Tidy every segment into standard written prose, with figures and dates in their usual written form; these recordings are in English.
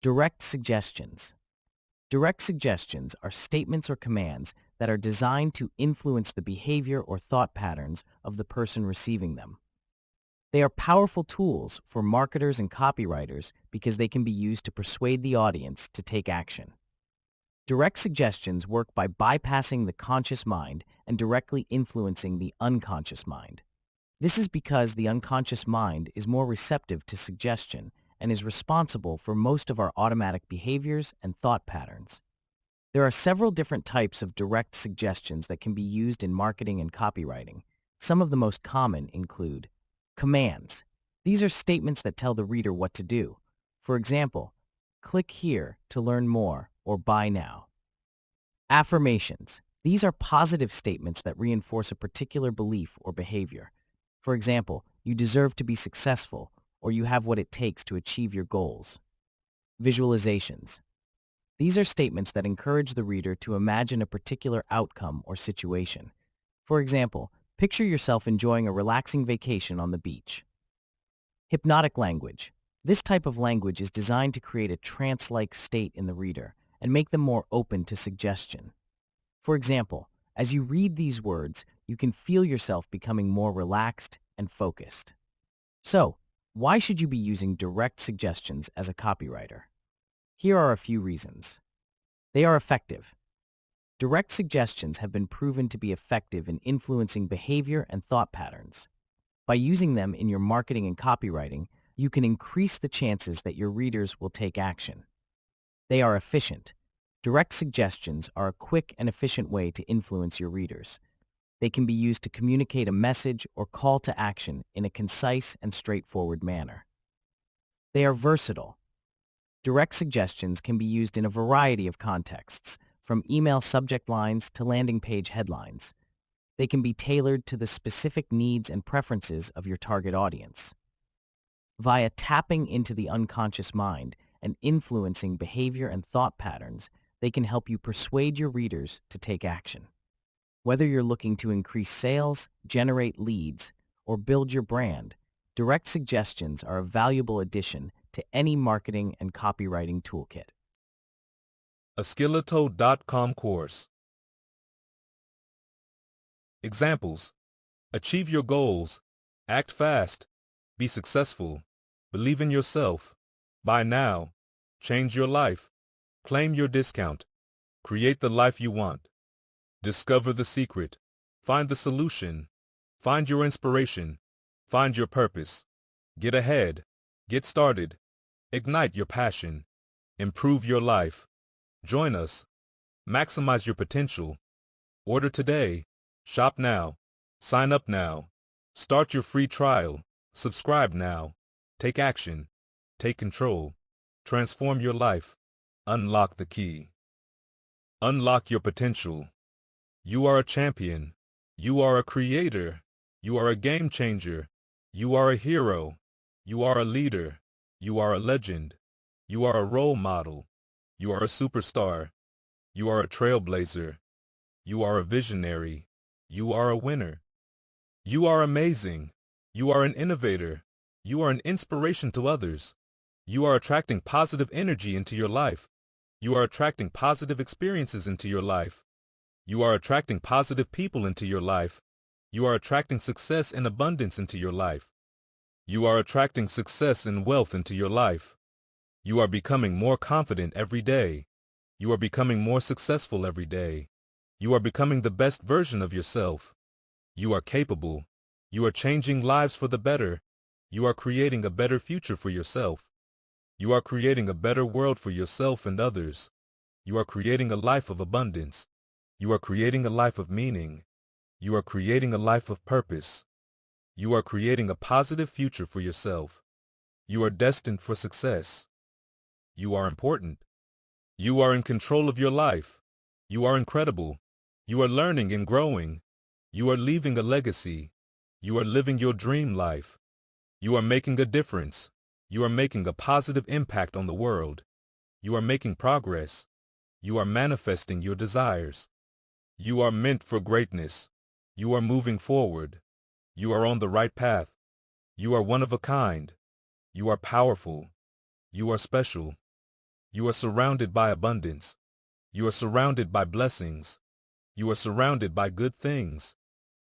Direct suggestions. Direct suggestions are statements or commands that are designed to influence the behavior or thought patterns of the person receiving them. They are powerful tools for marketers and copywriters because they can be used to persuade the audience to take action. Direct suggestions work by bypassing the conscious mind and directly influencing the unconscious mind. This is because the unconscious mind is more receptive to suggestion and is responsible for most of our automatic behaviors and thought patterns. There are several different types of direct suggestions that can be used in marketing and copywriting. Some of the most common include commands. These are statements that tell the reader what to do. For example, click here to learn more or buy now. Affirmations. These are positive statements that reinforce a particular belief or behavior. For example, you deserve to be successful or you have what it takes to achieve your goals. Visualizations. These are statements that encourage the reader to imagine a particular outcome or situation. For example, picture yourself enjoying a relaxing vacation on the beach. Hypnotic language. This type of language is designed to create a trance-like state in the reader and make them more open to suggestion. For example, as you read these words, you can feel yourself becoming more relaxed and focused. So, why should you be using direct suggestions as a copywriter? Here are a few reasons. They are effective. Direct suggestions have been proven to be effective in influencing behavior and thought patterns. By using them in your marketing and copywriting, you can increase the chances that your readers will take action. They are efficient. Direct suggestions are a quick and efficient way to influence your readers. They can be used to communicate a message or call to action in a concise and straightforward manner. They are versatile. Direct suggestions can be used in a variety of contexts, from email subject lines to landing page headlines. They can be tailored to the specific needs and preferences of your target audience. Via tapping into the unconscious mind and influencing behavior and thought patterns, they can help you persuade your readers to take action. Whether you're looking to increase sales, generate leads, or build your brand, direct suggestions are a valuable addition to any marketing and copywriting toolkit. A Skeleto.com course. Examples: achieve your goals, act fast, be successful, believe in yourself, buy now, change your life, claim your discount, create the life you want, discover the secret, find the solution, find your inspiration, find your purpose, get ahead, get started, ignite your passion, improve your life. Join us, maximize your potential. Order today, shop now, sign up now, start your free trial, subscribe now, take action, take control, transform your life, unlock the key. Unlock your potential. You are a champion. You are a creator. You are a game changer. You are a hero. You are a leader. You are a legend. You are a role model. You are a superstar. You are a trailblazer. You are a visionary. You are a winner. You are amazing. You are an innovator. You are an inspiration to others. You are attracting positive energy into your life. You are attracting positive experiences into your life. You are attracting positive people into your life. You are attracting success and abundance into your life. You are attracting success and wealth into your life. You are becoming more confident every day. You are becoming more successful every day. You are becoming the best version of yourself. You are capable. You are changing lives for the better. You are creating a better future for yourself. You are creating a better world for yourself and others. You are creating a life of abundance. You are creating a life of meaning. You are creating a life of purpose. You are creating a positive future for yourself. You are destined for success. You are important. You are in control of your life. You are incredible. You are learning and growing. You are leaving a legacy. You are living your dream life. You are making a difference. You are making a positive impact on the world. You are making progress. You are manifesting your desires. You are meant for greatness. You are moving forward. You are on the right path. You are one of a kind. You are powerful. You are special. You are surrounded by abundance. You are surrounded by blessings. You are surrounded by good things.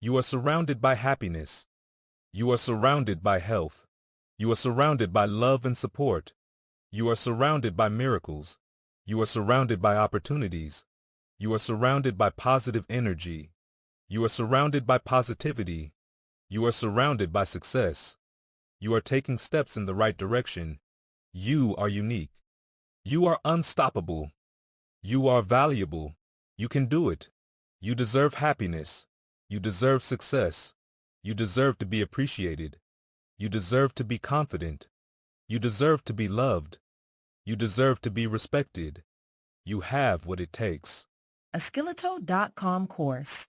You are surrounded by happiness. You are surrounded by health. You are surrounded by love and support. You are surrounded by miracles. You are surrounded by opportunities. You are surrounded by positive energy. You are surrounded by positivity. You are surrounded by success. You are taking steps in the right direction. You are unique. You are unstoppable. You are valuable. You can do it. You deserve happiness. You deserve success. You deserve to be appreciated. You deserve to be confident. You deserve to be loved. You deserve to be respected. You have what it takes. A Skeleto.com course.